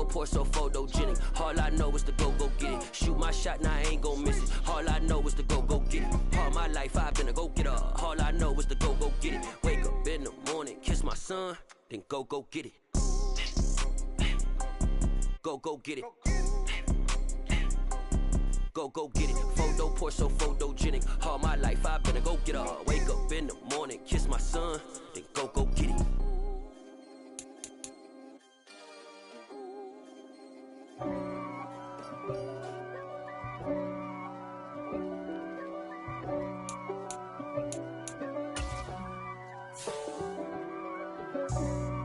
pour so photogenic. All I know is to go get it. Shoot my shot, now I ain't gon' miss it. All I know is to go get it. All my life I've been a go-getter. All I know is to go get it. Wake up in the morning, kiss my son, then go get it. Go get it. Go get it. Photo pour so photogenic. All my life I've been a go-getter. Wake up in the morning, kiss my son, then go get it.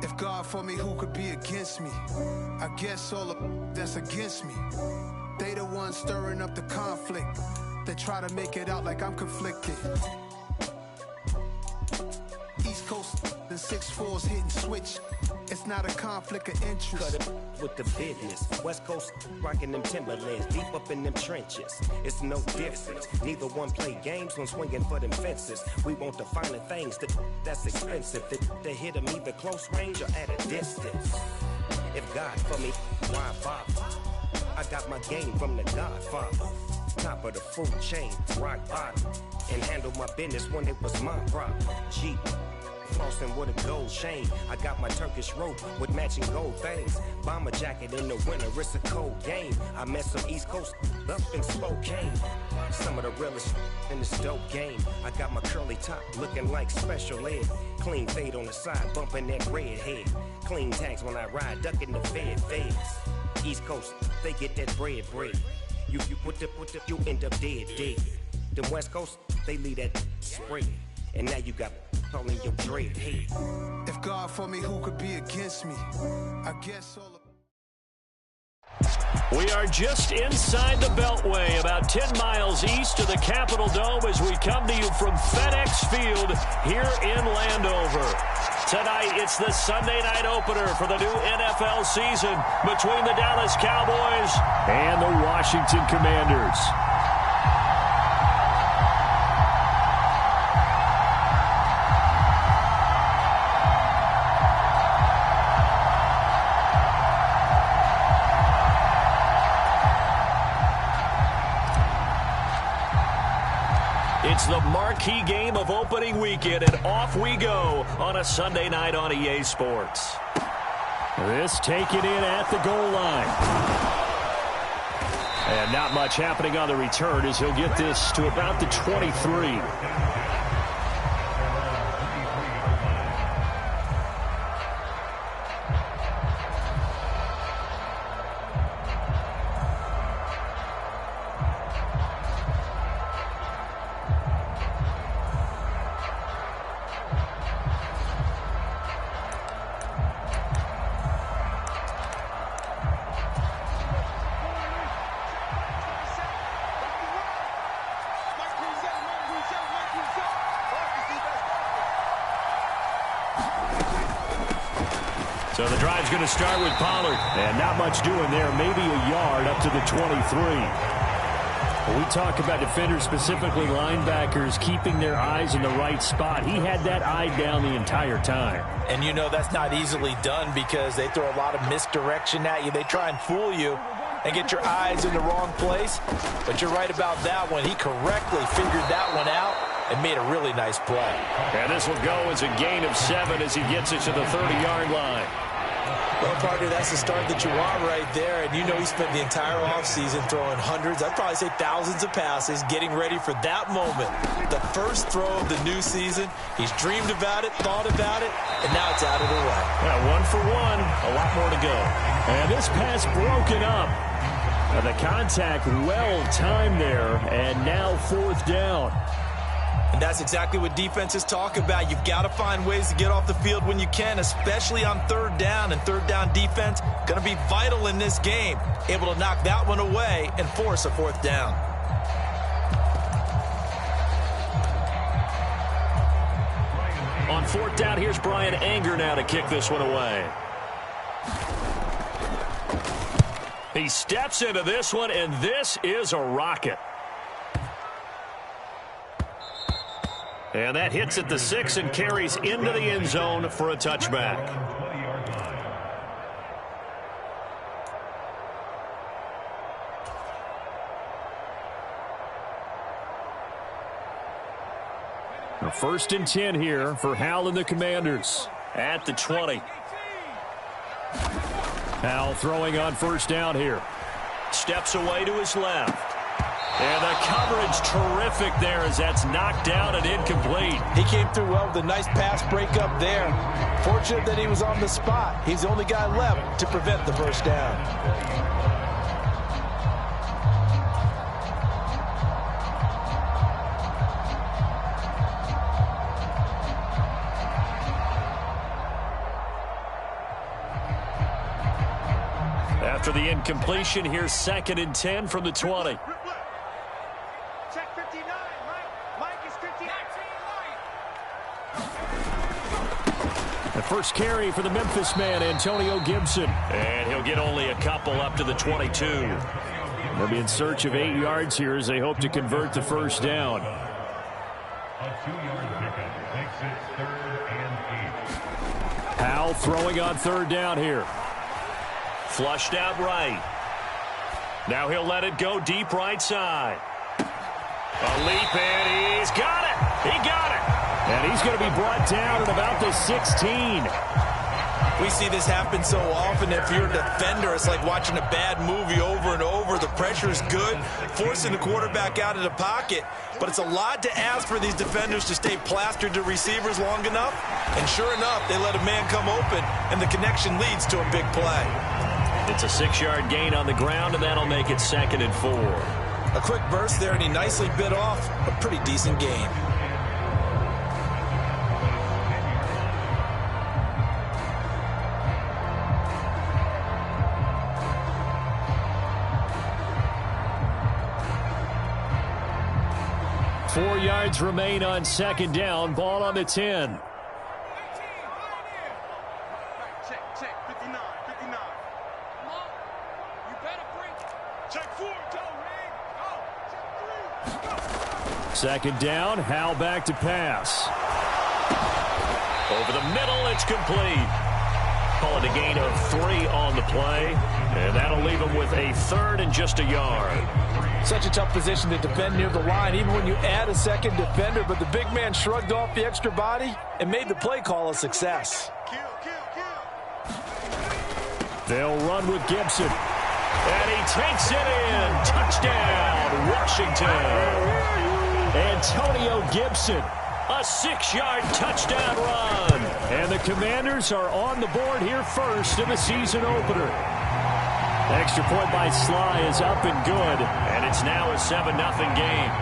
If God for me, who could be against me? I guess all of that's against me. They the ones stirring up the conflict. They try to make it out like I'm conflicted. East Coast and 6'4's hitting switch. It's not a conflict of interest. Cut it with the business. West Coast rocking them Timberlands, deep up in them trenches. It's no difference. Neither one play games when swinging for them fences. We want the finer things that's expensive. They hit them either close range or at a distance. If God for me, why bother? I got my game from the Godfather. Top of the food chain, rock bottom. And handle my business when it was my problem. Jeep. Flossing with a gold chain. I got my Turkish rope with matching gold things. Bomber jacket in the winter, it's a cold game. I met some East Coast up in Spokane. Some of the realest in this dope game. I got my curly top looking like special ed. Clean fade on the side, bumping that red head. Clean tags when I ride, ducking the feds. East Coast, they get that bread. You put the, you end up dead. Them West Coast, they leave that spread. And now you got all in your dread head. If God for me, who could be against me? I guess all of... We are just inside the Beltway, about 10 miles east of the Capitol Dome as we come to you from FedEx Field here in Landover. Tonight, it's the Sunday night opener for the new NFL season between the Dallas Cowboys and the Washington Commanders. It's the marquee game of opening weekend, and off we go on a Sunday night on EA Sports. This taken in at the goal line. And not much happening on the return as he'll get this to about the 23. So the drive's going to start with Pollard. And not much doing there. Maybe a yard up to the 23. When we talk about defenders, specifically linebackers, keeping their eyes in the right spot. He had that eye down the entire time. And you know that's not easily done because they throw a lot of misdirection at you. They try and fool you and get your eyes in the wrong place. But you're right about that one. He correctly figured that one out and made a really nice play. And this will go as a gain of 7 as he gets it to the 30-yard line. Well, partner, that's the start that you want right there. And you know he spent the entire offseason throwing hundreds, I'd probably say thousands of passes, getting ready for that moment. The first throw of the new season. He's dreamed about it, thought about it, and now it's out of the way. Yeah, 1 for 1, a lot more to go. And this pass broken up. And the contact well-timed there, and now 4th down. And that's exactly what defenses talk about. You've got to find ways to get off the field when you can, especially on 3rd down. And 3rd down defense going to be vital in this game. Able to knock that one away and force a 4th down. On 4th down, here's Brian Anger now to kick this one away. He steps into this one, and this is a rocket. And that hits at the 6 and carries into the end zone for a touchback. 1st and 10 here for Hal and the Commanders. At the 20. Hal throwing on 1st down here. Steps away to his left. And the coverage terrific there as that's knocked down and incomplete. He came through well with a nice pass breakup there. Fortunate that he was on the spot. He's the only guy left to prevent the first down. After the incompletion, here's 2nd and 10 from the 20. Check 59, Mike is 59. The first carry for the Memphis man, Antonio Gibson. And he'll get only a couple up to the 22. They'll be in search of 8 yards here as they hope to convert the first down. A 2-yard pickup makes it 3rd and 8. Hal throwing on 3rd down here. Flushed out right. Now he'll let it go deep right side. A leap, and he's got it. He got it. And he's going to be brought down at about the 16. We see this happen so often. If you're a defender, it's like watching a bad movie over and over. The pressure is good, forcing the quarterback out of the pocket. But it's a lot to ask for these defenders to stay plastered to receivers long enough. And sure enough, they let a man come open, and the connection leads to a big play. It's a 6-yard gain on the ground, and that'll make it 2nd and 4. A quick burst there, and he nicely bit off a pretty decent gain. Four yards remain on 2nd down. Ball on the 10. Check 59. Come on. You better bring. Check 4. Go, Rig. Go. Check 3. Go. 2nd down. Hal back to pass. Over the middle. It's complete. Call it a gain of 3 on the play. And that'll leave him with a 3rd and just a yard. Such a tough position to defend near the line, even when you add a second defender. But the big man shrugged off the extra body and made the play call a success. Kill. They'll run with Gibson. And he takes it in. Touchdown, Washington. Antonio Gibson. A 6-yard touchdown run. And the Commanders are on the board here first in the season opener. Extra point by Sly is up and good. And it's now a 7-0 game.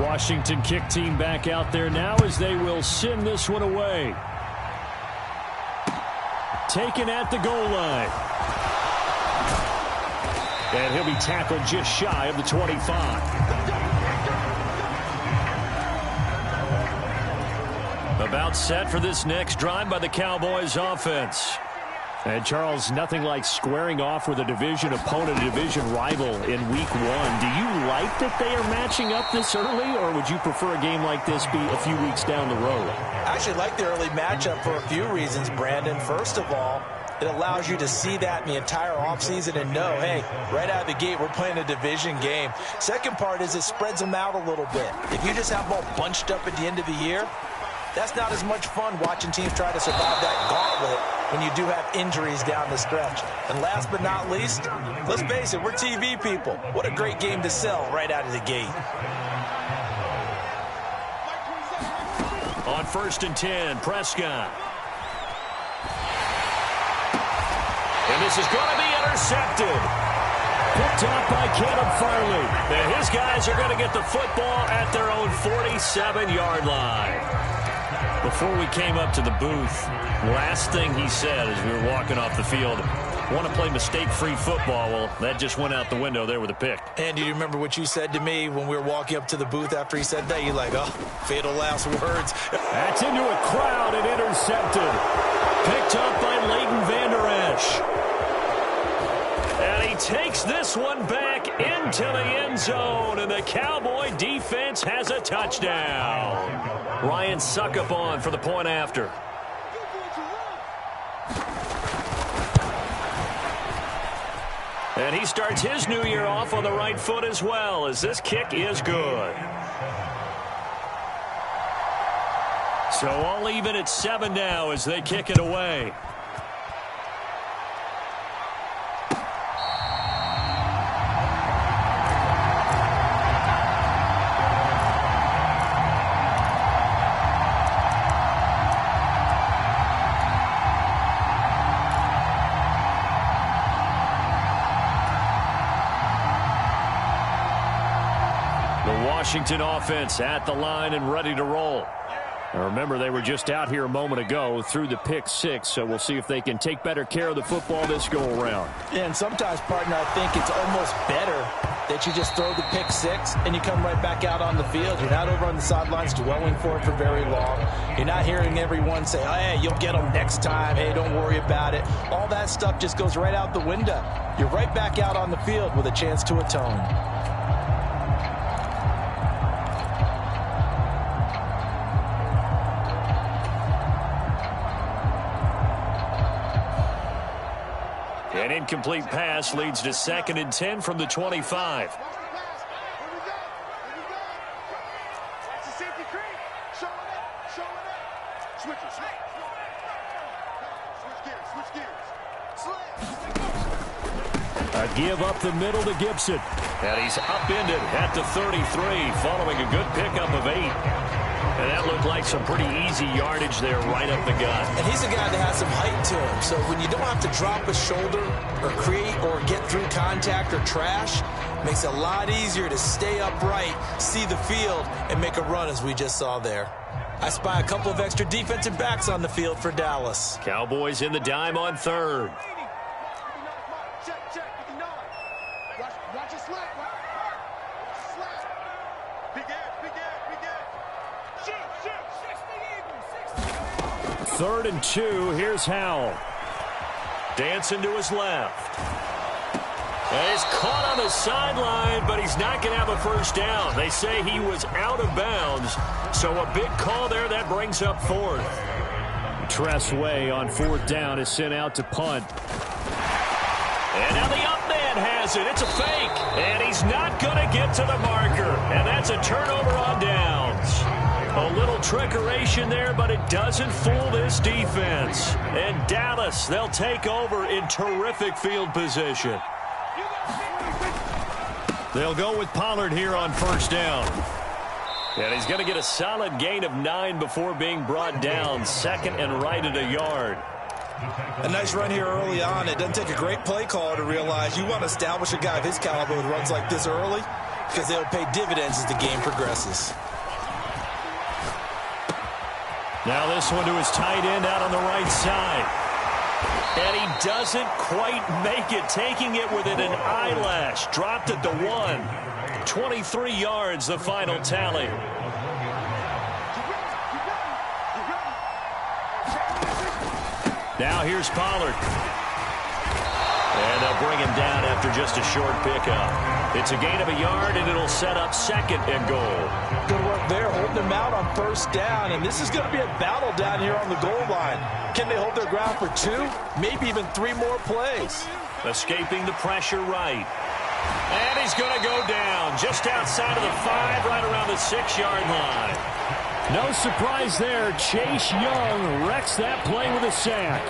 Washington kick team back out there now as they will send this one away. Taken at the goal line. And he'll be tackled just shy of the 25. About set for this next drive by the Cowboys offense. And, Charles, nothing like squaring off with a division opponent, a division rival in Week 1. Do you like that they are matching up this early, or would you prefer a game like this be a few weeks down the road? I actually like the early matchup for a few reasons, Brandon. First of all, it allows you to see that in the entire offseason and know, hey, right out of the gate, we're playing a division game. Second part is it spreads them out a little bit. If you just have them all bunched up at the end of the year, that's not as much fun watching teams try to survive that gauntlet when you do have injuries down the stretch. And last but not least, let's face it, we're TV people. What a great game to sell right out of the gate. On 1st and 10, Prescott. And this is going to be intercepted. Picked up by Caleb Farley. And his guys are going to get the football at their own 47-yard line. Before we came up to the booth, last thing he said as we were walking off the field, want to play mistake-free football. Well, that just went out the window there with a pick. And do you remember what you said to me when we were walking up to the booth after he said that? You're like, oh, fatal last words. That's into a crowd and intercepted. Picked up by Leighton Vander Esch. And he takes this one back into the end zone, and the Cowboy defense has a touchdown. Ryan Suckup on for the point after. And he starts his new year off on the right foot as well, as this kick is good. So all even at 7 now as they kick it away. Washington offense at the line and ready to roll. Now remember, they were just out here a moment ago through the pick 6, so we'll see if they can take better care of the football this go-around. Yeah, and sometimes, partner, I think it's almost better that you just throw the pick 6 and you come right back out on the field. You're not over on the sidelines dwelling for it for very long. You're not hearing everyone say, oh, hey, you'll get them next time. Hey, don't worry about it. All that stuff just goes right out the window. You're right back out on the field with a chance to atone. An incomplete pass leads to 2nd and 10 from the 25. A give up the middle to Gibson. And he's upended at the 33 following a good pickup of 8. And that looked like some pretty easy yardage there right up the gut. And he's a guy that has some height to him. So when you don't have to drop a shoulder or create or get through contact or trash, makes it a lot easier to stay upright, see the field, and make a run as we just saw there. I spy a couple of extra defensive backs on the field for Dallas. Cowboys in the dime on 3rd. Watch it slap. Big ass. 3rd and 2. Here's Howell. Dancing to his left. And he's caught on the sideline, but he's not going to have a first down. They say he was out of bounds. So a big call there that brings up 4th. Tress Way on 4th down is sent out to punt. And now the up man has it. It's a fake. And he's not going to get to the marker. And that's a turnover on downs. A little trickeration there, but it doesn't fool this defense. And Dallas, they'll take over in terrific field position. They'll go with Pollard here on 1st down. And he's going to get a solid gain of 9 before being brought down. 2nd and right at a yard. A nice run here early on. It doesn't take a great play caller to realize you want to establish a guy of his caliber who runs like this early because they'll pay dividends as the game progresses. Now this one to his tight end out on the right side. And he doesn't quite make it, taking it within an eyelash. Dropped at the 1. 23 yards, the final tally. Now here's Pollard. And they'll bring him down after just a short pickup. It's a gain of a yard, and it'll set up 2nd and goal. Good work there, holding them out on 1st down. And this is going to be a battle down here on the goal line. Can they hold their ground for 2, maybe even 3 more plays? Escaping the pressure right. And he's going to go down just outside of the 5, right around the 6-yard line. No surprise there. Chase Young wrecks that play with a sack.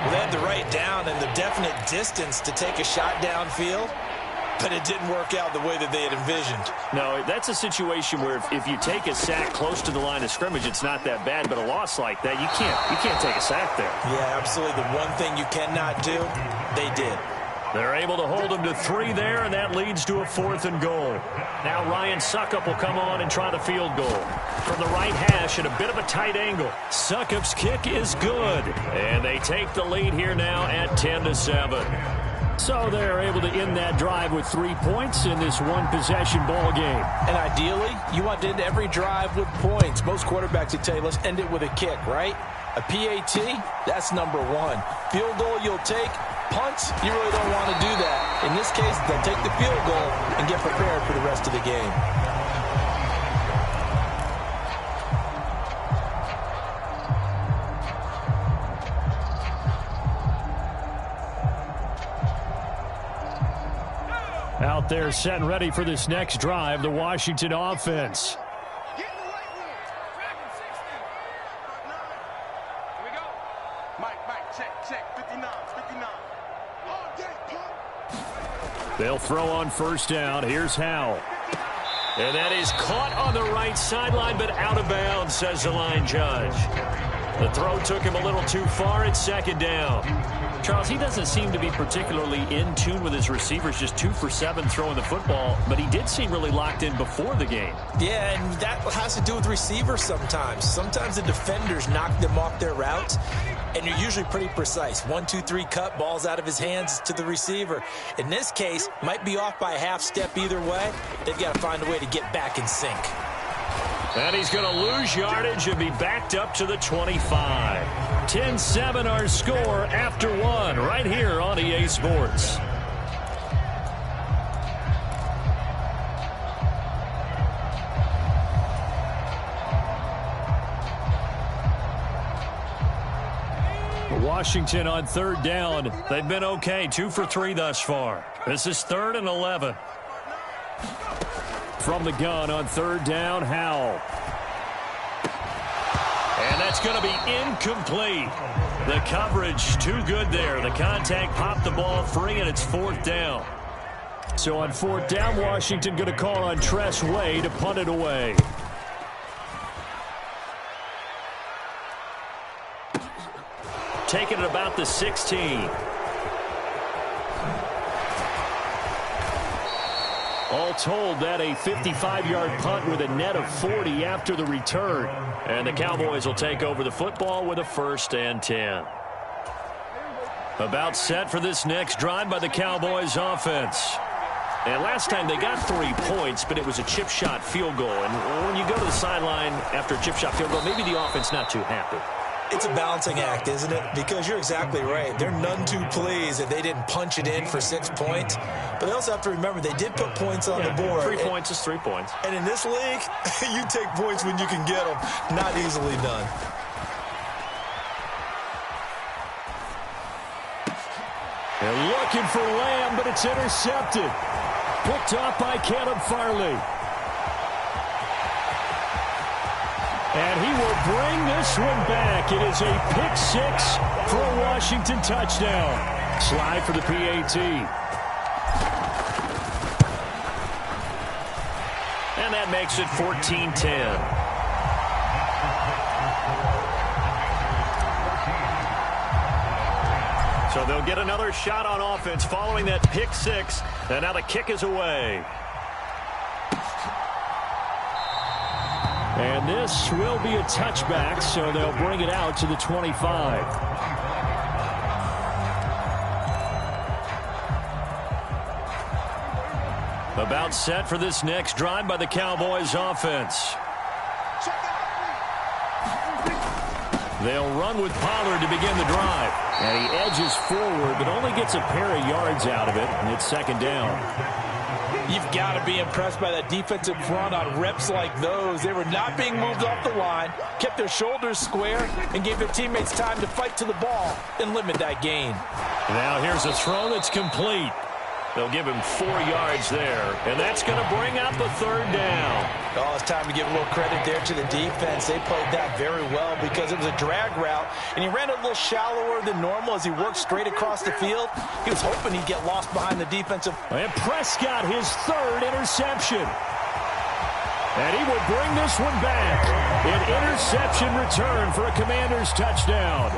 Well, they had the right down and the definite distance to take a shot downfield, but it didn't work out the way that they had envisioned. No, that's a situation where if you take a sack close to the line of scrimmage, it's not that bad, but a loss like that, you can't take a sack there. Yeah, absolutely. The one thing you cannot do, they did. They're able to hold him to 3 there, and that leads to a 4th and goal. Now Ryan Suckup will come on and try the field goal. From the right hash at a bit of a tight angle. Suckup's kick is good. And they take the lead here now at 10-7. So they're able to end that drive with 3 points in this one-possession ball game. And ideally, you want to end every drive with points. Most quarterbacks would tell you, let's end it with a kick, right? A PAT, that's number 1. Field goal you'll take, Punts, you really don't want to do that. In this case, they'll take the field goal and get prepared for the rest of the game. Out there set and ready for this next drive, the Washington offense. Get in the right room. Dragon 60. 9. Here we go. Mike, check. 59. All day, pump. They'll throw on first down. Here's Howell. And that is caught on the right sideline, but out of bounds, says the line judge. The throw took him a little too far. It's second down. Charles, he doesn't seem to be particularly in tune with his receivers, just 2 for 7 throwing the football, but he did seem really locked in before the game. Yeah, and that has to do with receivers sometimes. Sometimes the defenders knock them off their routes, and you're usually pretty precise. 1, 2, 3 cut, balls out of his hands to the receiver. In this case, might be off by a half step either way. They've got to find a way to get back in sync. And he's going to lose yardage and be backed up to the 25. 10-7 our score after 1 right here on EA Sports. Washington on third down. They've been okay, 2 for 3 thus far. This is 3rd and 11. From the gun on third down, Howell. And that's going to be incomplete. The coverage too good there. The contact popped the ball free, and it's 4th down. So on 4th down, Washington going to call on Tress Way to punt it away. Taking it about the 16. All told, that a 55-yard punt with a net of 40 after the return. And the Cowboys will take over the football with a 1st and 10. About set for this next drive by the Cowboys offense. And last time they got 3 points, but it was a chip shot field goal. And when you go to the sideline after a chip shot field goal, maybe the offense not too happy. It's a balancing act, isn't it? Because you're exactly right. They're none too pleased that they didn't punch it in for 6 points. But they also have to remember they did put points on the board. 3 points is 3 points. And in this league, you take points when you can get them. Not easily done. They're looking for Lamb, but it's intercepted. Picked off by Caleb Farley. And he will bring this one back. It is a pick 6 for a Washington touchdown. Slide for the PAT. And that makes it 14-10. So they'll get another shot on offense following that pick 6. And now the kick is away. And this will be a touchback, so they'll bring it out to the 25. About set for this next drive by the Cowboys offense. They'll run with Pollard to begin the drive. And he edges forward, but only gets a pair of yards out of it, and it's 2nd down. You've got to be impressed by that defensive front on reps like those. They were not being moved off the line, kept their shoulders square, and gave their teammates time to fight to the ball and limit that gain. Now here's a throw that's complete. They'll give him 4 yards there, and that's going to bring out the 3rd down. Oh, it's time to give a little credit there to the defense. They played that very well because it was a drag route, and he ran it a little shallower than normal as he worked straight across the field. He was hoping he'd get lost behind the defensive. And Prescott, his 3rd interception. And he will bring this one back. An interception return for a Commanders touchdown.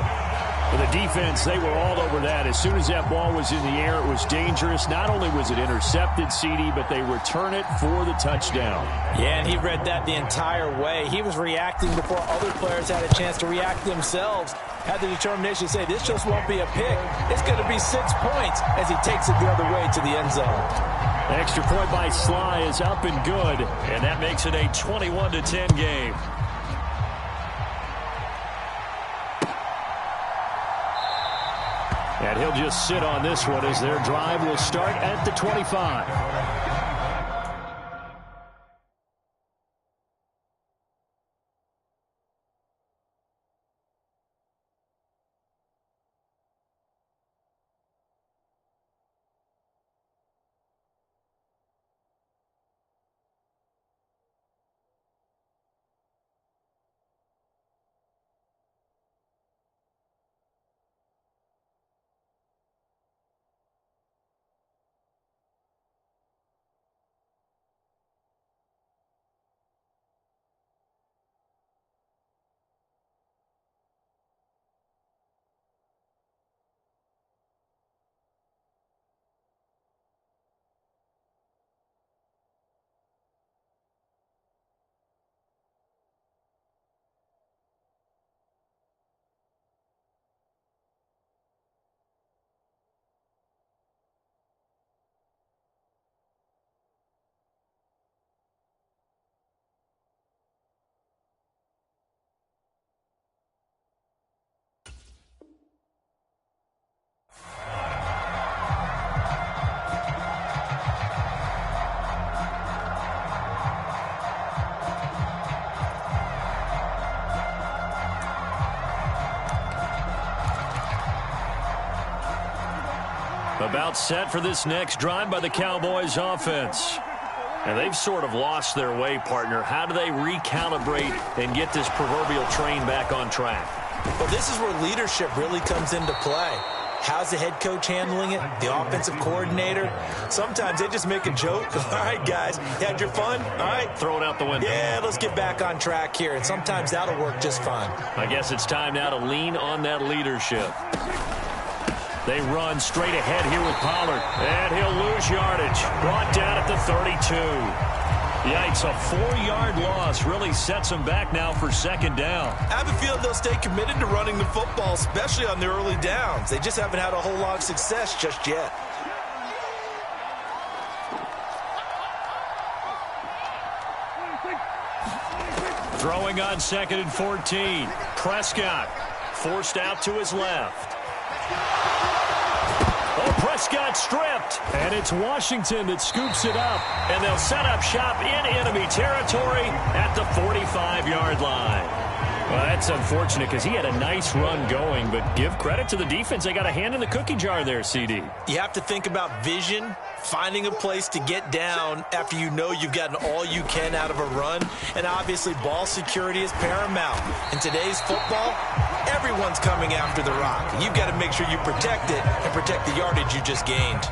For the defense, they were all over that. As soon as that ball was in the air, it was dangerous. Not only was it intercepted, CD, but they return it for the touchdown. Yeah, and he read that the entire way. He was reacting before other players had a chance to react themselves. Had the determination to say, this just won't be a pick. It's going to be 6 points as he takes it the other way to the end zone. Extra point by Sly is up and good, and that makes it a 21-10 game. And And he'll just sit on this one as their drive will start at the 25. About set for this next drive by the Cowboys offense. And they've sort of lost their way, partner. How do they recalibrate and get this proverbial train back on track? Well, this is where leadership really comes into play. How's the head coach handling it? The offensive coordinator? Sometimes they just make a joke. All right, guys, you had your fun? All right. Throw it out the window. Yeah, let's get back on track here. And sometimes that'll work just fine. I guess it's time now to lean on that leadership. They run straight ahead here with Pollard. And he'll lose yardage. Brought down at the 32. Yikes, a 4-yard loss really sets them back now for second down. I have a feeling they'll stay committed to running the football, especially on their early downs. They just haven't had a whole lot of success just yet. Throwing on 2nd and 14. Prescott forced out to his left. Oh, Prescott stripped. And it's Washington that scoops it up. And they'll set up shop in enemy territory at the 45-yard line. Well, that's unfortunate because he had a nice run going, but give credit to the defense. They got a hand in the cookie jar there, CD. You have to think about vision, finding a place to get down after you know you've gotten all you can out of a run, and obviously ball security is paramount. In today's football, everyone's coming after the rock. You've got to make sure you protect it and protect the yardage you just gained.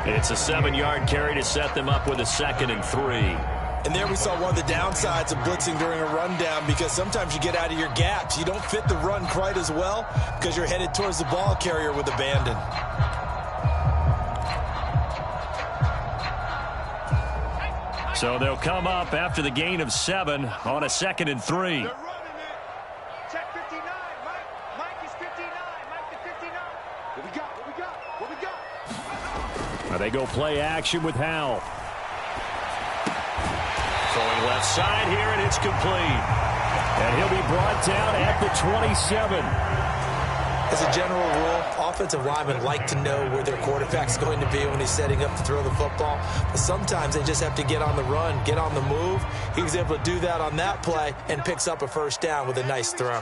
It's a 7-yard carry to set them up with a 2nd and 3. And there we saw one of the downsides of blitzing during a rundown, because sometimes you get out of your gaps. You don't fit the run quite as well because you're headed towards the ball carrier with abandon. So they'll come up after the gain of 7 on a 2nd and 3. They're running it. Check 59. Mike is 59. Mike to 59. What we got? What we got? What we got? Now they go play action with Howell. Throwing left side here, and it's complete. And he'll be brought down at the 27. As a general rule, offensive linemen like to know where their quarterback's going to be when he's setting up to throw the football. But sometimes they just have to get on the run, get on the move. He was able to do that on that play and picks up a first down with a nice throw.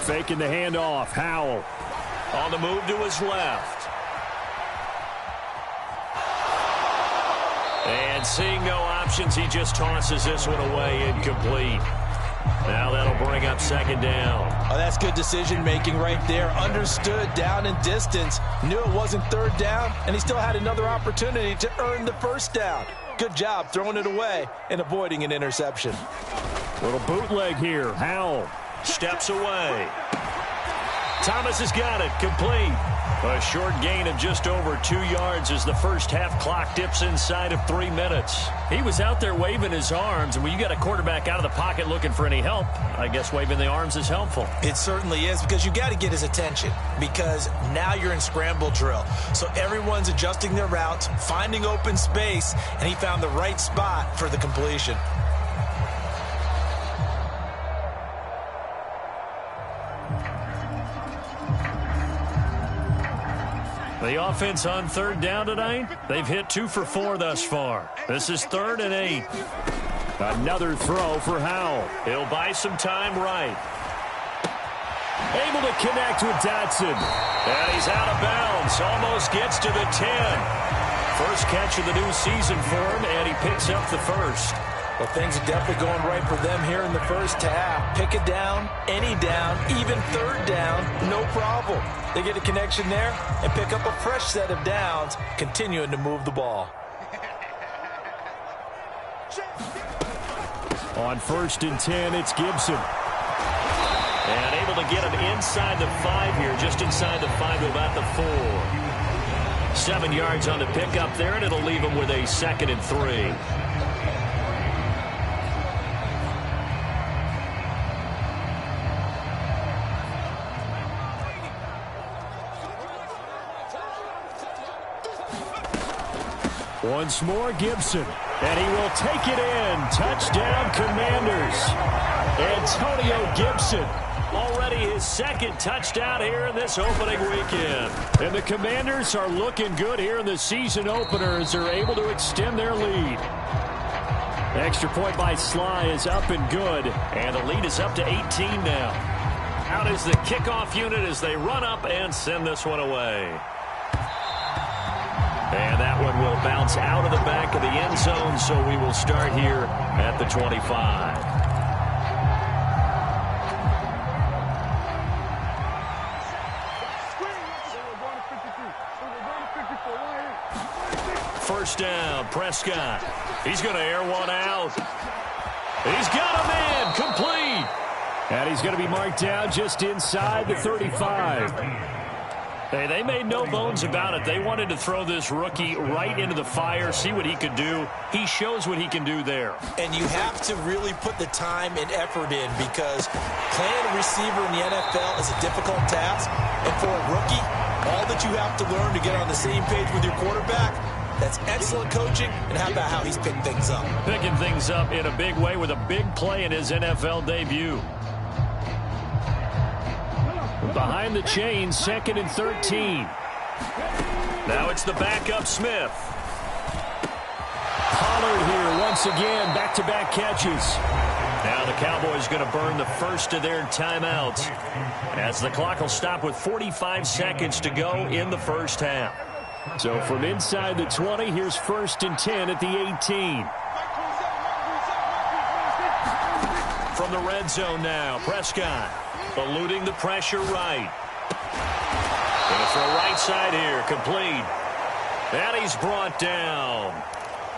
Faking the handoff. Howell on the move to his left. And seeing no options, he just tosses this one away, incomplete. Now that'll bring up 2nd down. Oh, that's good decision-making right there. Understood down and distance. Knew it wasn't 3rd down, and he still had another opportunity to earn the 1st down. Good job throwing it away and avoiding an interception. Little bootleg here. Howell steps away. Thomas has got it. Complete. A short gain of just over 2 yards as the first half clock dips inside of 3 minutes. He was out there waving his arms, and when you got a quarterback out of the pocket looking for any help, I guess waving the arms is helpful. It certainly is, because you got to get his attention, because now you're in scramble drill. So everyone's adjusting their routes, finding open space, and he found the right spot for the completion. The offense on third down tonight, they've hit 2 for 4 thus far. This is 3rd and 8. Another throw for Howell. He'll buy some time right. Able to connect with Dotson. And he's out of bounds. Almost gets to the 10. First catch of the new season for him, and he picks up the first. Well, things are definitely going right for them here in the first half. Pick a down, any down, even third down, no problem. They get a connection there and pick up a fresh set of downs, continuing to move the ball. On 1st and 10, it's Gibson. And able to get him inside the 5 here, just inside the 5 to about the 4. 7 yards on the pickup there, and it'll leave him with a 2nd and 3. Once more, Gibson. And he will take it in. Touchdown, Commanders. Antonio Gibson. Already his 2nd touchdown here in this opening weekend. And the Commanders are looking good here in the season opener as they're able to extend their lead. Extra point by Sly is up and good. And the lead is up to 18 now. Out is the kickoff unit as they run up and send this one away. And that one will bounce out of the back of the end zone, so we will start here at the 25. First down, Prescott. He's going to air one out. He's got a man, complete. And he's going to be marked down just inside the 35. Hey, they made no bones about it. They wanted to throw this rookie right into the fire, see what he could do. He shows what he can do there. And you have to really put the time and effort in because playing a receiver in the NFL is a difficult task. And for a rookie, all that you have to learn to get on the same page with your quarterback, that's excellent coaching. And how about how he's picked things up? Picking things up in a big way with a big play in his NFL debut. Behind the chains, 2nd and 13. Now it's the backup Smith. Pollard here once again, back-to-back catches. Now the Cowboys going to burn the first of their timeouts as the clock will stop with 45 seconds to go in the first half. So from inside the 20, here's 1st and 10 at the 18. From the red zone now, Prescott. Eluding the pressure right. Going to throw right side here. Complete. And he's brought down.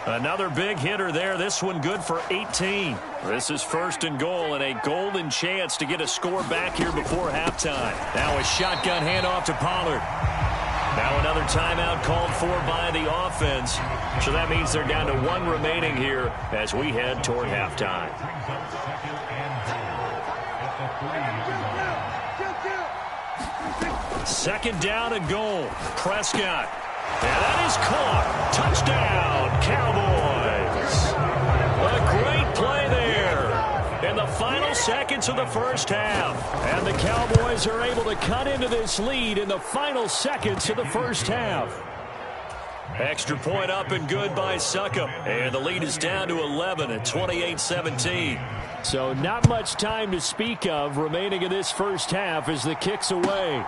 Another big hitter there. This one good for 18. This is 1st and goal and a golden chance to get a score back here before halftime. Now a shotgun handoff to Pollard. Now another timeout called for by the offense. So that means they're down to 1 remaining here as we head toward halftime. 2nd down and goal. Prescott. And that is caught. Touchdown, Cowboys. A great play there in the final seconds of the first half. And the Cowboys are able to cut into this lead in the final seconds of the first half. Extra point up and good by Succop. And the lead is down to 11 at 28-17. So not much time to speak of remaining in this first half as the kick's away.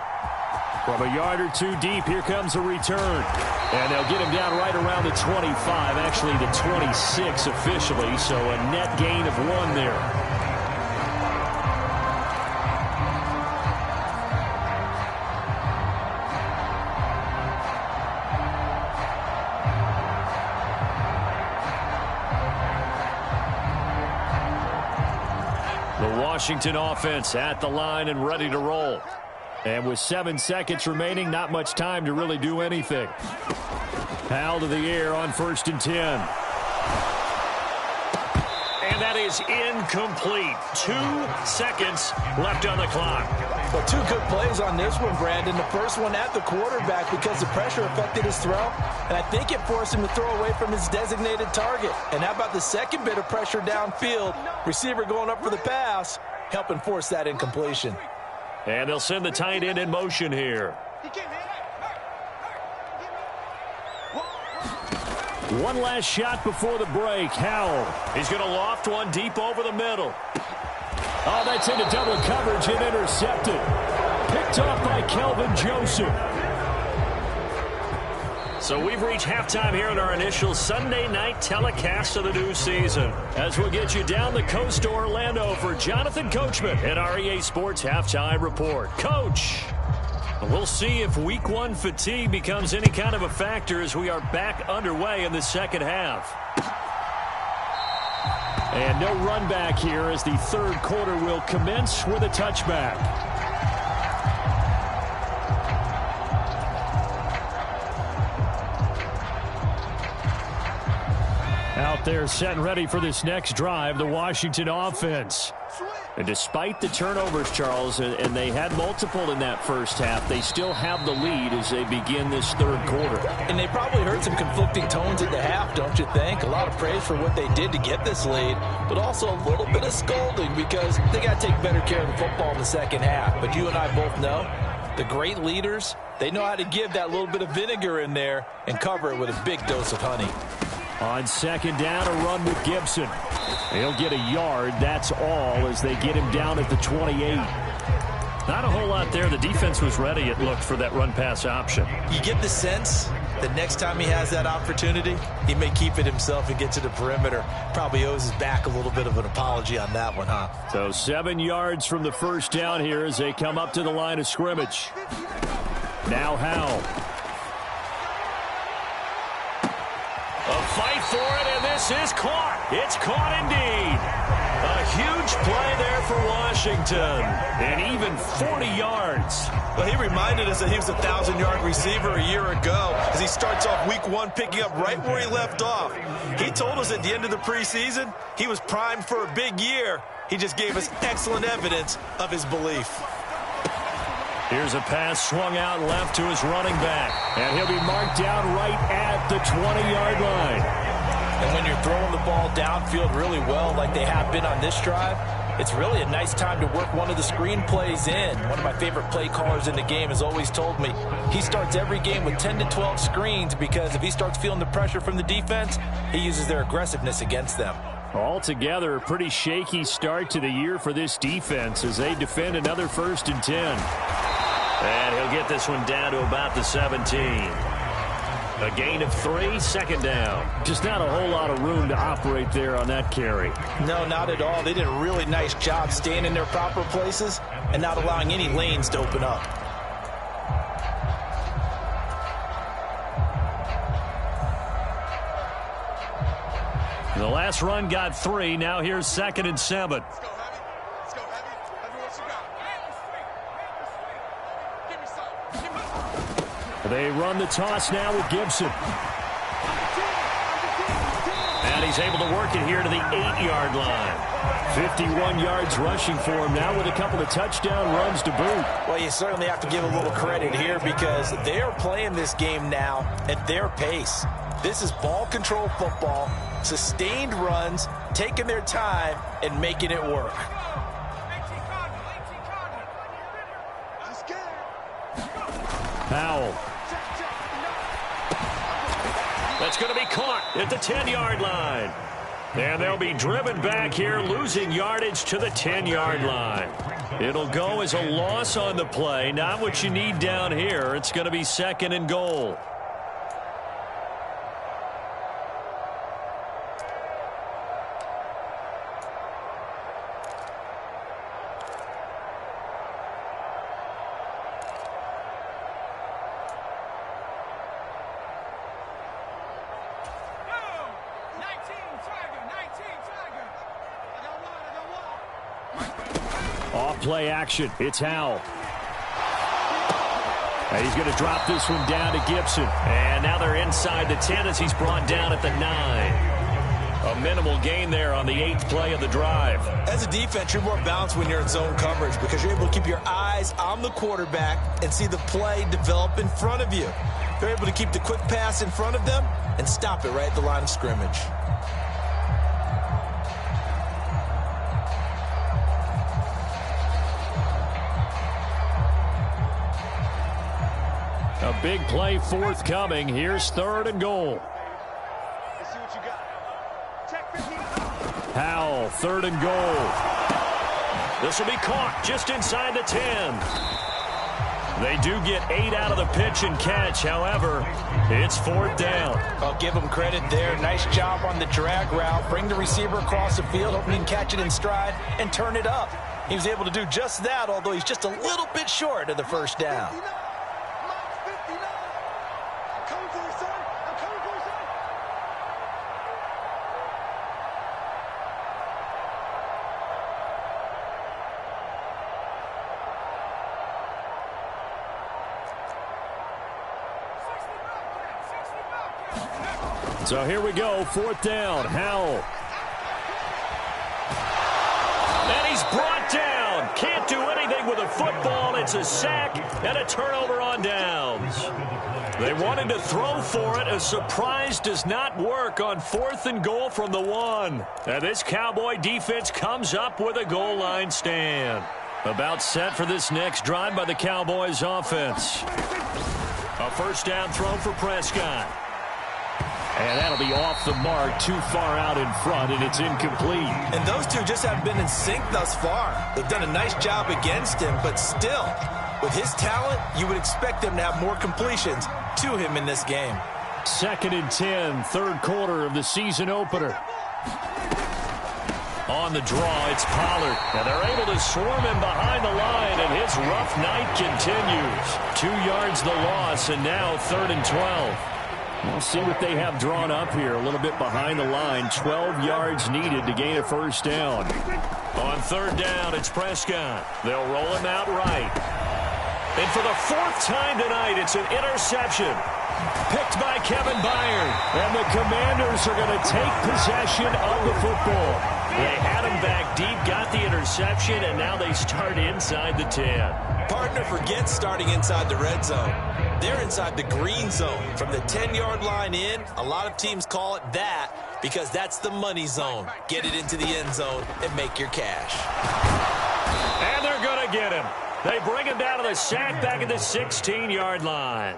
From a yard or 2 deep, here comes a return. And they'll get him down right around the 25, actually the 26 officially, so a net gain of 1 there. The Washington offense at the line and ready to roll. And with 7 seconds remaining, not much time to really do anything. Howell to the air on 1st and 10. And that is incomplete. 2 seconds left on the clock. Well, 2 good plays on this one, Brandon. The first one at the quarterback because the pressure affected his throw. And I think it forced him to throw away from his designated target. And how about the second bit of pressure downfield? Receiver going up for the pass, helping force that incompletion. And they'll send the tight end in motion here. One last shot before the break. Howell. He's going to loft one deep over the middle. Oh, that's into double coverage and intercepted. Picked off by Kelvin Joseph. So we've reached halftime here in our initial Sunday night telecast of the new season. As we'll get you down the coast to Orlando for Jonathan Coachman at our EA Sports Halftime Report. Coach, we'll see if Week 1 fatigue becomes any kind of a factor as we are back underway in the second half. And no run back here as the third quarter will commence with a touchback. Out there set and ready for this next drive, the Washington offense. And despite the turnovers, Charles, and they had multiple in that first half, they still have the lead as they begin this third quarter. And they probably heard some conflicting tones at the half, don't you think? A lot of praise for what they did to get this lead, but also a little bit of scolding because they got to take better care of the football in the second half. But you and I both know the great leaders, they know how to give that little bit of vinegar in there and cover it with a big dose of honey. On second down, a run with Gibson. He'll get a yard, that's all, as they get him down at the 28. Not a whole lot there. The defense was ready, it looked, for that run-pass option. You get the sense that next time he has that opportunity, he may keep it himself and get to the perimeter. Probably owes his back a little bit of an apology on that one, huh? So 7 yards from the first down here as they come up to the line of scrimmage. Now Howell. A fight for it, and this is caught. It's caught indeed. A huge play there for Washington, and even 40 yards. Well, he reminded us that he was a 1,000-yard receiver a year ago as he starts off Week 1 picking up right where he left off. He told us at the end of the preseason he was primed for a big year. He just gave us excellent evidence of his belief. Here's a pass swung out left to his running back. And he'll be marked down right at the 20-yard line. And when you're throwing the ball downfield really well like they have been on this drive, it's really a nice time to work one of the screen plays in. One of my favorite play callers in the game has always told me he starts every game with 10 to 12 screens because if he starts feeling the pressure from the defense, he uses their aggressiveness against them. Altogether, a pretty shaky start to the year for this defense as they defend another 1st and 10. And he'll get this one down to about the 17. A gain of 3, second down. Just not a whole lot of room to operate there on that carry. No, not at all. They did a really nice job staying in their proper places and not allowing any lanes to open up. The last run got 3. Now here's 2nd and 7. They run the toss now with Gibson. And he's able to work it here to the 8-yard line. 51 yards rushing for him now with a couple of touchdown runs to boot. Well, you certainly have to give a little credit here because they are playing this game now at their pace. This is ball control football, sustained runs, taking their time, and making it work. Powell. That's going to be caught at the 10-yard line. And they'll be driven back here, losing yardage to the 10-yard line. It'll go as a loss on the play. Not what you need down here. It's going to be 2nd and goal. Play action. It's Howell. And he's going to drop this one down to Gibson. And now they're inside the 10 as he's brought down at the 9. A minimal gain there on the 8th play of the drive. As a defense, you're more balanced when you're in zone coverage because you're able to keep your eyes on the quarterback and see the play develop in front of you. You're able to keep the quick pass in front of them and stop it right at the line of scrimmage. A big play forthcoming. Here's 3rd and goal. Howell, 3rd and goal. This will be caught just inside the 10. They do get 8 out of the pitch and catch. However, it's 4th down. I'll give them credit there. Nice job on the drag route. Bring the receiver across the field, hoping he can catch it in stride and turn it up. He was able to do just that, although he's just a little bit short of the first down. So here we go, 4th down, Howell. And he's brought down. Can't do anything with a football. It's a sack and a turnover on downs. They wanted to throw for it. A surprise does not work on 4th and goal from the 1. And this Cowboy defense comes up with a goal line stand. About set for this next drive by the Cowboys offense. A 1st down throw for Prescott. And that'll be off the mark, too far out in front, and it's incomplete. And those two just haven't been in sync thus far. They've done a nice job against him, but still, with his talent, you would expect them to have more completions to him in this game. 2nd and 10, 3rd quarter of the season opener. On the draw, it's Pollard. And they're able to swarm him behind the line, and his rough night continues. 2 yards the loss, and now 3rd and 12. We'll see what they have drawn up here. A little bit behind the line. 12 yards needed to gain a 1st down. On 3rd down, it's Prescott. They'll roll him out right. And for the 4th time tonight, it's an interception. Picked by Kevin Byard. And the Commanders are going to take possession of the football. They had him back deep, got the interception, and now they start inside the 10. Partner forgets starting inside the red zone. They're inside the green zone. From the 10-yard line in, a lot of teams call it that because that's the money zone. Get it into the end zone and make your cash. And they're going to get him. They bring him down to the sack back at the 16-yard line.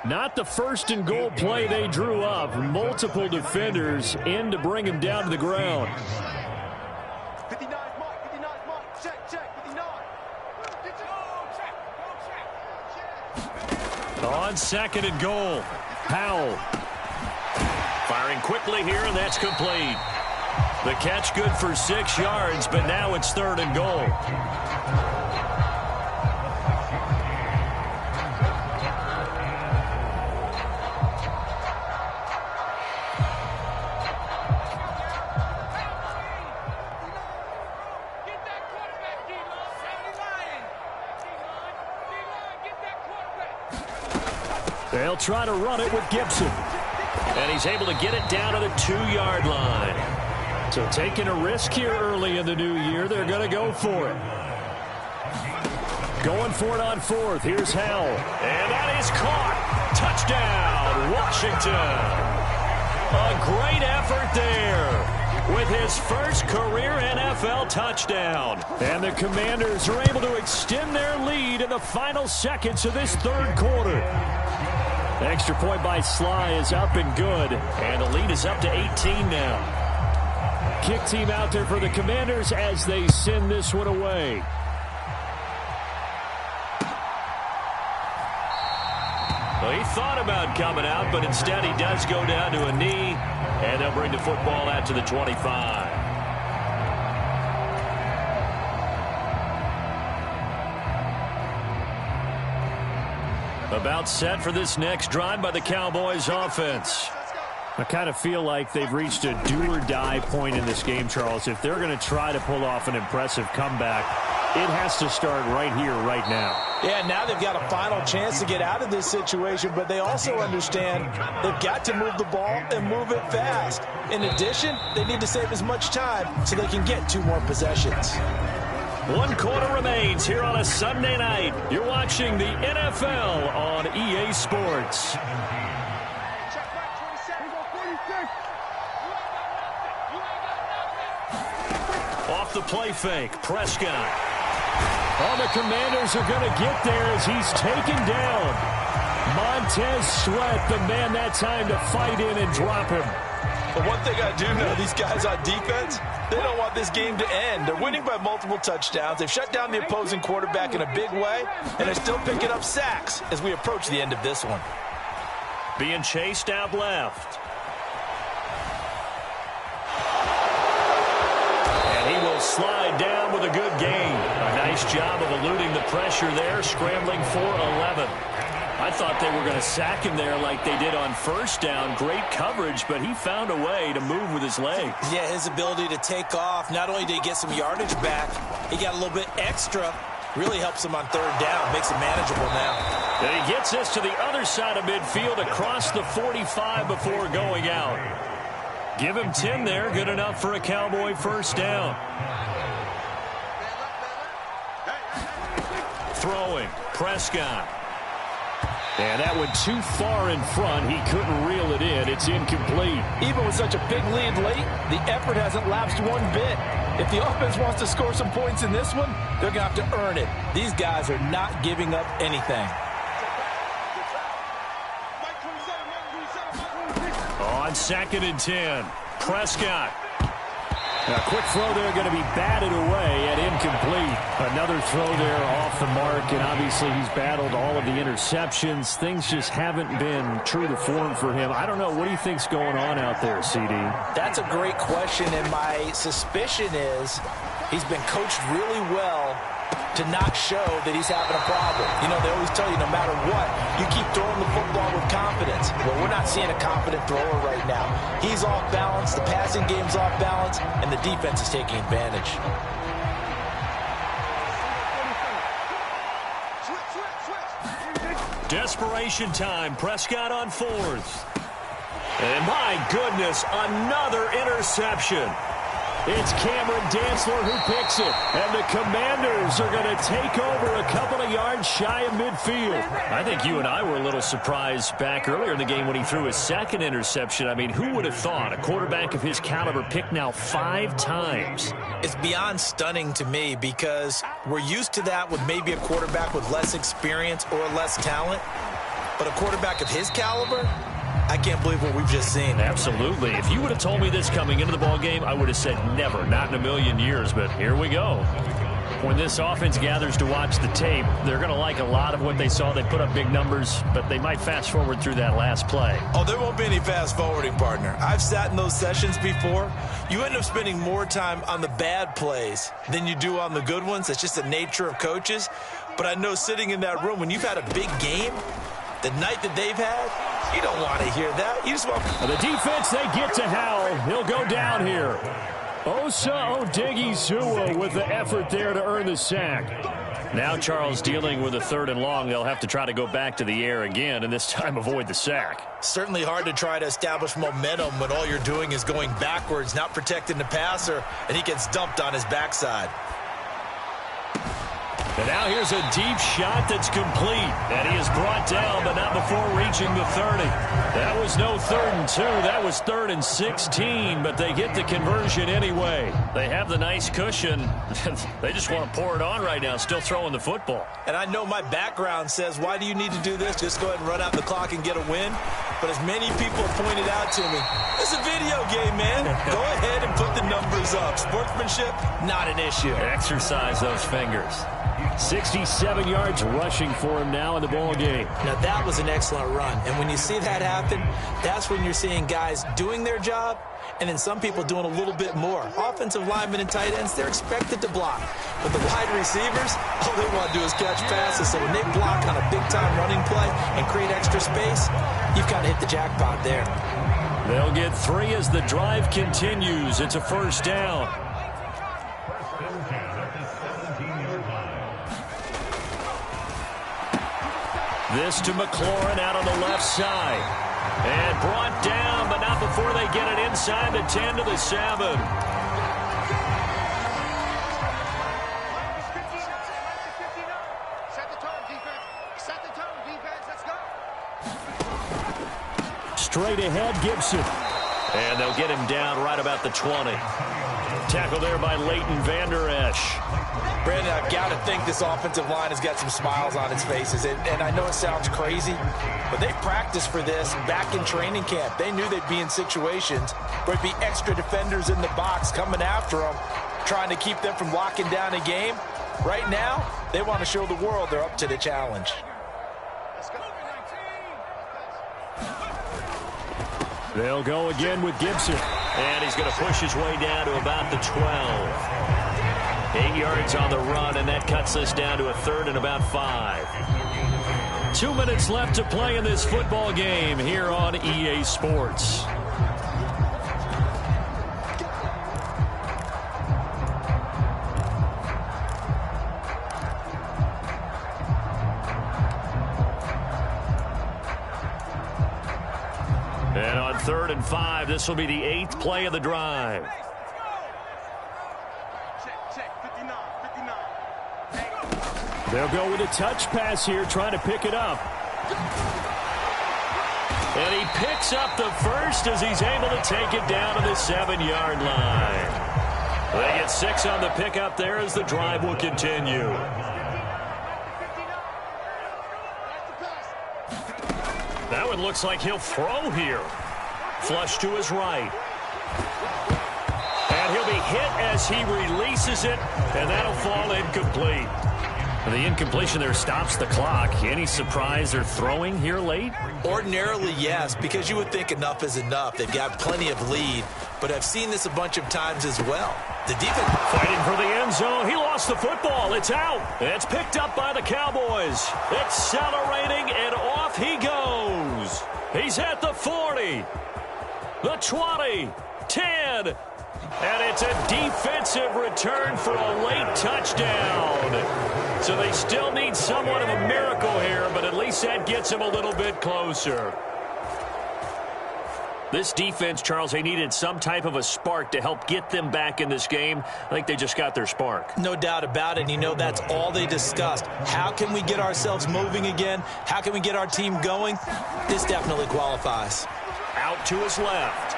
Not the 1st and goal play they drew up. Multiple defenders in to bring him down to the ground. 59, Mike, 59, Mike. Check, 59. On 2nd and goal, Howell. Firing quickly here, and that's complete. The catch good for 6 yards, but now it's 3rd and goal. They'll try to run it with Gibson. And he's able to get it down to the 2-yard line. So taking a risk here early in the new year, they're going to go for it. Going for it on 4th. Here's Howell. And that is caught. Touchdown, Washington. A great effort there with his first career NFL touchdown. And the Commanders are able to extend their lead in the final seconds of this 3rd quarter. Extra point by Sly is up and good. And the lead is up to 18 now. Kick team out there for the Commanders as they send this one away. Well, he thought about coming out, but instead he does go down to a knee. And they'll bring the football out to the 25. About set for this next drive by the Cowboys offense. I kind of feel like they've reached a do-or-die point in this game, Charles. If they're going to try to pull off an impressive comeback, it has to start right here, right now. Yeah, now they've got a final chance to get out of this situation, but they also understand they've got to move the ball and move it fast. In addition, they need to save as much time so they can get 2 more possessions. 1 quarter remains here on a Sunday night. You're watching the NFL on EA Sports. Off the play fake, Prescott. Oh, the Commanders are going to get there as he's taken down. Montez Sweat, the man that time to fight in and drop him. But one thing I do know, these guys on defense, they don't want this game to end. They're winning by multiple touchdowns. They've shut down the opposing quarterback in a big way, and they're still picking up sacks as we approach the end of this one. Being chased out left. And he will slide down with a good gain. A nice job of eluding the pressure there, scrambling for 11. I thought they were going to sack him there like they did on first down. Great coverage, but he found a way to move with his legs. Yeah, his ability to take off. Not only did he get some yardage back, he got a little bit extra. Really helps him on third down. Makes it manageable now. And he gets this to the other side of midfield across the 45 before going out. Give him 10 there. Good enough for a Cowboy first down. Throwing. Prescott. And that went too far in front. He couldn't reel it in. It's incomplete. Even with such a big lead late, the effort hasn't lapsed one bit. If the offense wants to score some points in this one, they're going to have to earn it. These guys are not giving up anything. On 2nd and 10, Prescott. A quick throw there going to be batted away and incomplete. Another throw there off the mark, and obviously he's battled all of the interceptions. Things just haven't been true to form for him. I don't know. What do you think's going on out there, CD? That's a great question, and my suspicion is he's been coached really well to not show that he's having a problem. You know, they always tell you no matter what, you keep throwing the football with confidence. Well, we're not seeing a confident thrower right now. He's off balance, the passing game's off balance, and the defense is taking advantage. Desperation time. Prescott on 4th. And my goodness, another interception. It's Cameron Dantzler who picks it. And the Commanders are going to take over a couple of yards shy of midfield. I think you and I were a little surprised back earlier in the game when he threw his 2nd interception. I mean, who would have thought a quarterback of his caliber picked now 5 times? It's beyond stunning to me because we're used to that with maybe a quarterback with less experience or less talent. But a quarterback of his caliber, I can't believe what we've just seen. Absolutely. If you would have told me this coming into the ball game, I would have said never, not in a million years, but here we go. When this offense gathers to watch the tape, they're going to like a lot of what they saw. They put up big numbers, but they might fast forward through that last play. Oh, there won't be any fast forwarding, partner. I've sat in those sessions before. You end up spending more time on the bad plays than you do on the good ones. That's just the nature of coaches. But I know sitting in that room, when you've had a big game, the night that they've had, you don't want to hear that. You just want... The defense, they get to Howell. He'll go down here. Osa Odighizuwa with the effort there to earn the sack. Now Charles dealing with a 3rd and long. They'll have to try to go back to the air again, and this time avoid the sack. Certainly hard to try to establish momentum when all you're doing is going backwards, not protecting the passer, and he gets dumped on his backside. And now here's a deep shot that's complete. And he is brought down, but not before reaching the 30. That was no 3rd and 2. That was 3rd and 16, but they get the conversion anyway. They have the nice cushion. They just want to pour it on right now, still throwing the football. And I know my background says, why do you need to do this? Just go ahead and run out the clock and get a win. But as many people have pointed out to me, it's a video game, man. Go ahead and put the numbers up. Sportsmanship, not an issue. Exercise those fingers. 67 yards rushing for him now in the ball game. Now that was an excellent run, and when you see that happen, that's when you're seeing guys doing their job and then some people doing a little bit more. Offensive linemen and tight ends, they're expected to block, but the wide receivers, all they want to do is catch passes. So when they block on a big-time running play and create extra space, you've got to hit the jackpot there. They'll get 3 as the drive continues. It's a first down. This to McLaurin out on the left side. And brought down, but not before they get it inside the 10 to the 7. Straight ahead, Gibson. And they'll get him down right about the 20. tackle there by Leighton Vander Esch. Brandon, I've got to think this offensive line has got some smiles on its faces. And I know it sounds crazy, but they practiced for this back in training camp. They knew they'd be in situations where it'd be extra defenders in the box coming after them, trying to keep them from locking down a game. Right now, they want to show the world they're up to the challenge. They'll go again with Gibson. And he's going to push his way down to about the 12. 8 yards on the run, and that cuts us down to a 3rd and about 5. 2 minutes left to play in this football game here on EA Sports. And on 3rd and 5, this will be the 8th play of the drive. They'll go with a touch pass here, trying to pick it up. And he picks up the first as he's able to take it down to the 7-yard line. They get 6 on the pickup there as the drive will continue. That one looks like he'll throw here. Flush to his right. And he'll be hit as he releases it, and that'll fall incomplete. The incompletion there stops the clock. Any surprise they're throwing here late? Ordinarily, yes, because you would think enough is enough. They've got plenty of lead, but I've seen this a bunch of times as well. The defense fighting for the end zone. He lost the football. It's out. It's picked up by the Cowboys. Accelerating, and off he goes. He's at the 40, the 20, 10. And it's a defensive return for a late touchdown. So they still need somewhat of a miracle here, but at least that gets them a little bit closer. This defense, Charles, they needed some type of a spark to help get them back in this game. I think they just got their spark. No doubt about it. And you know, that's all they discussed. How can we get ourselves moving again? How can we get our team going? This definitely qualifies. Out to his left.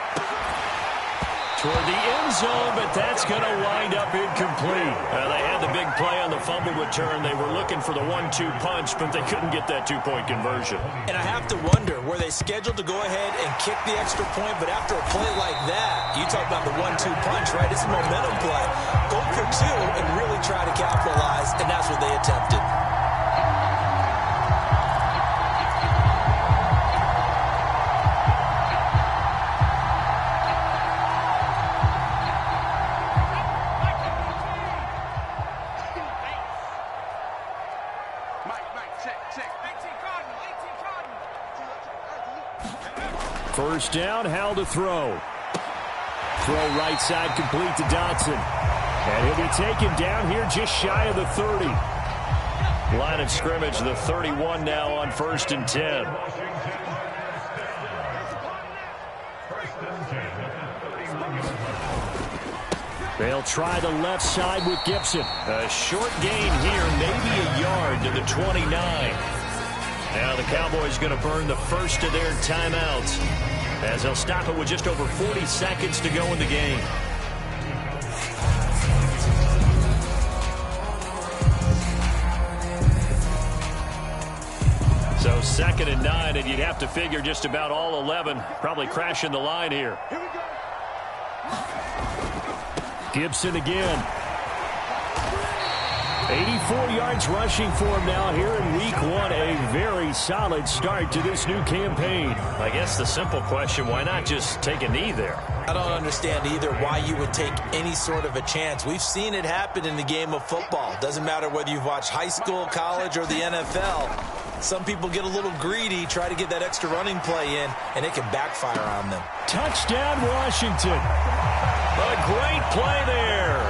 Toward the end zone, but that's going to wind up incomplete. They had the big play on the fumble return. They were looking for the 1-2 punch, but they couldn't get that 2-point conversion. And I have to wonder, were they scheduled to go ahead and kick the extra point, but after a play like that, you talk about the 1-2 punch, right? It's a momentum play. Go for 2 and really try to capitalize, and that's what they attempted. First down, Howell to throw. Throw right side complete to Dotson. And he'll be taken down here just shy of the 30. Line of scrimmage, the 31 now on 1st and 10. They'll try the left side with Gibson. A short gain here, maybe a yard to the 29. Now the Cowboys going to burn the first of their timeouts as they'll stop it with just over 40 seconds to go in the game. So 2nd and 9, and you'd have to figure just about all 11 probably crashing the line here. Gibson again. 84 yards rushing for him now here in week 1. A very solid start to this new campaign. I guess the simple question, why not just take a knee there? I don't understand either why you would take any sort of a chance. We've seen it happen in the game of football. Doesn't matter whether you've watched high school, college, or the NFL. Some people get a little greedy, try to get that extra running play in, and it can backfire on them. Touchdown, Washington. A great play there.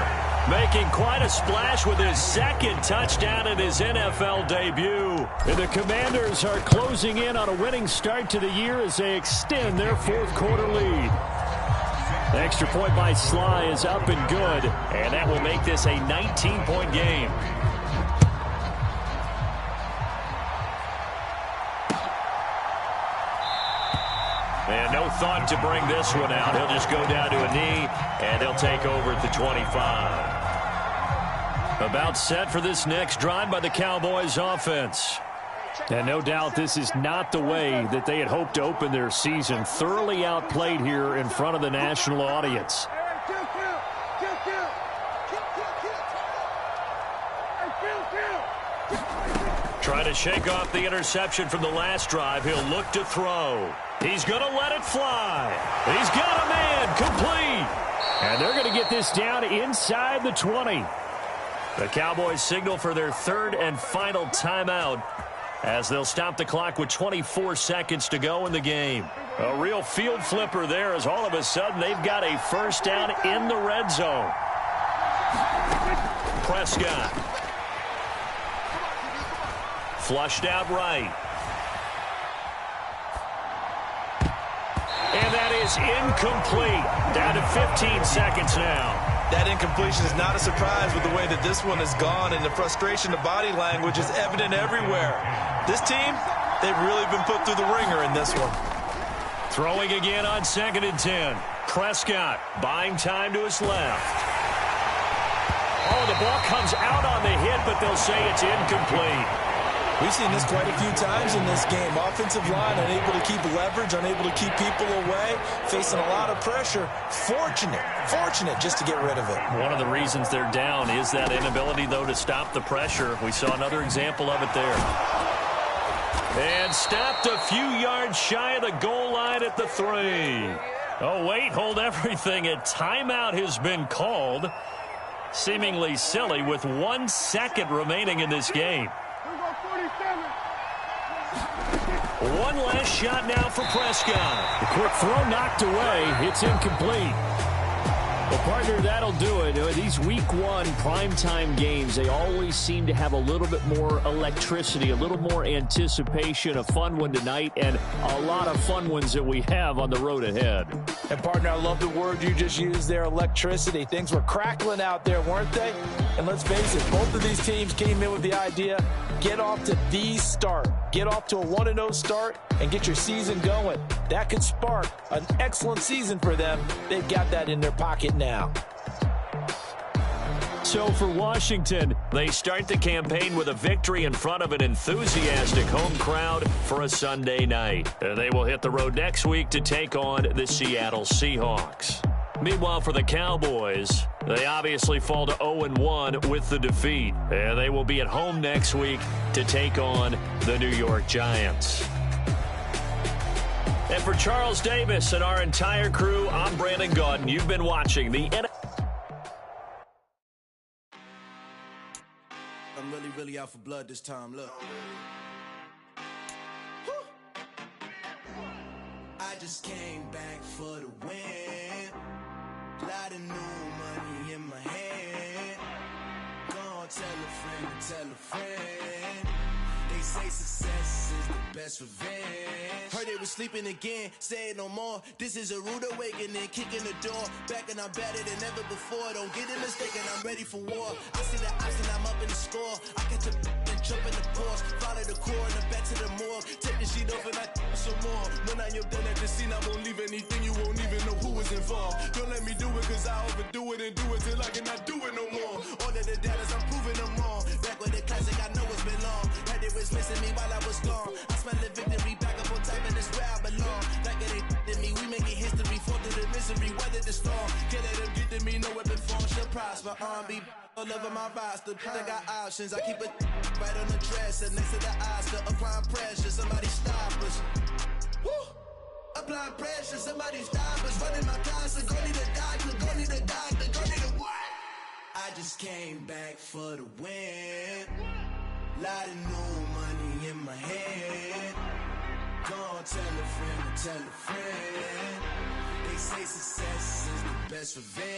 Making quite a splash with his 2nd touchdown in his NFL debut. And the Commanders are closing in on a winning start to the year as they extend their 4th quarter lead. The extra point by Sly is up and good, and that will make this a 19-point game. And no thought to bring this one out. He'll just go down to a knee, and he'll take over at the 25. About set for this next drive by the Cowboys offense. And no doubt this is not the way that they had hoped to open their season. Thoroughly outplayed here in front of the national audience. Trying to shake off the interception from the last drive. He'll look to throw. He's going to let it fly. He's got a man complete. And they're going to get this down inside the 20. The Cowboys signal for their third and final timeout as they'll stop the clock with 24 seconds to go in the game. A real field flipper there as all of a sudden they've got a first down in the red zone. Prescott. Flushed out right. And that is incomplete. Down to 15 seconds now. That incompletion is not a surprise with the way that this one has gone, and the frustration of body language is evident everywhere. This team, they've really been put through the ringer in this one. Throwing again on 2nd and 10. Prescott buying time to his left. Oh, the ball comes out on the hit, but they'll say it's incomplete. We've seen this quite a few times in this game. Offensive line unable to keep leverage, unable to keep people away, facing a lot of pressure. Fortunate just to get rid of it. One of the reasons they're down is that inability, though, to stop the pressure. We saw another example of it there. And stopped a few yards shy of the goal line at the 3. Oh, wait, hold everything. A timeout has been called. Seemingly silly with 1 second remaining in this game. One last shot now for Prescott. The quick throw knocked away. It's incomplete. Well, partner, that'll do it. These week 1 primetime games, they always seem to have a little bit more electricity, a little more anticipation. A fun one tonight, and a lot of fun ones that we have on the road ahead. And, partner, I love the word you just used there, electricity. Things were crackling out there, weren't they? And let's face it, both of these teams came in with the idea, get off to the start. Get off to a 1-0 start and get your season going. That could spark an excellent season for them. They've got that in their pocket now. So for Washington, they start the campaign with a victory in front of an enthusiastic home crowd for a Sunday night. They will hit the road next week to take on the Seattle Seahawks. Meanwhile, for the Cowboys, they obviously fall to 0-1 with the defeat. And they will be at home next week to take on the New York Giants. And for Charles Davis and our entire crew, I'm Brandon Gaudin. You've been watching the NFL. I'm really out for blood this time. Look. I just came back for the win. Lot of new money in my hand. Gonna tell a friend. They say success is the best revenge. Heard they was sleeping again, say it no more. This is a rude awakening, kicking the door. Back and I'm better than ever before. Don't get it mistaken, I'm ready for war. I see the option, I'm up in the score. I catch a and jump in the course. Follow the core and back to the morgue. Take the sheet off and I some more. When I am done at the scene, I won't leave anything. You won't even know who was involved. Don't let me do it, cause I overdo it and do it till I cannot do it no more. All of the datas, I'm proving them wrong. Back with the classic, I know it's been long. Had it was missing me while I was gone. I smell the victory back up on top, and it's where I belong. Like it ain't to me, we making history. Fall through the misery, weather the storm. Can't let them get to me, no weapon form shall prosper. Be all over my roster, I got options. I keep it right on the dresser, next to the Oscar. Applying pressure, somebody stop us. Woo! Applying pressure, somebody stop us. Running my closet, go need a doctor, go need a doctor, go need a what? I just came back for the win. Lot of new money in my hand. Gonna tell a friend. They say success is the best revenge.